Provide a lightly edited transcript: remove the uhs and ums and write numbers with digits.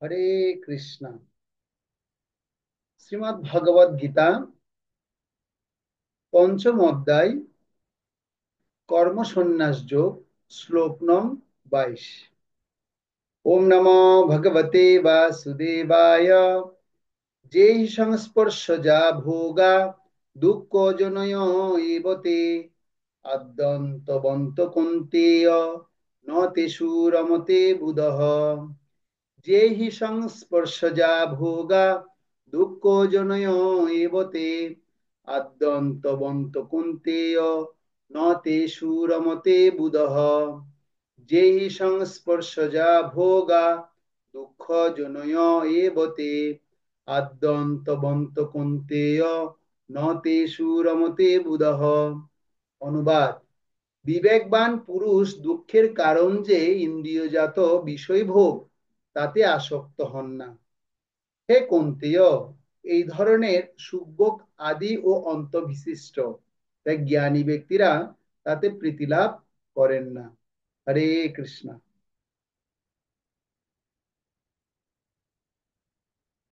হরে কৃষ্ণ। শ্রীমদ্ ভগবদ গীতা পঞ্চম অধ্যায় কর্ম সন্ন্যাস যোগ, শ্লোক নং 22। ওম নমো ভগবতে বাসুদেবায়। যেই সংস্পর্শজা ভোগা দুঃখ জনয় এবতে আদ্যন্তবন্ত কুন্তেয় ন তেষু রমতে বুধঃ। যেহি সংস্পর্শজা ভোগা দুঃখ জনয় এবতে আদ্যন্তবন্ত কুন্তেয় ন তেষু রমতে বুধঃ। যেহি সংস্পর্শজা ভোগা দুঃখ জনয় এবতে আদ্যন্তবন্ত কুন্তেয় ন তেষু রমতে বুধঃ। অনুবাদ: বিবেকবান পুরুষ দুঃখের কারণ যে ইন্দ্রিয়জাত বিষয়ভোগ, তাতে আসক্ত হন না। হে কুন্তীয়, এই ধরনের সুখভোগ আদি ও অন্ত বিশিষ্ট, তাই জ্ঞানী ব্যক্তিরা তাতে প্রীতিলাভ করেন না। হরে কৃষ্ণ।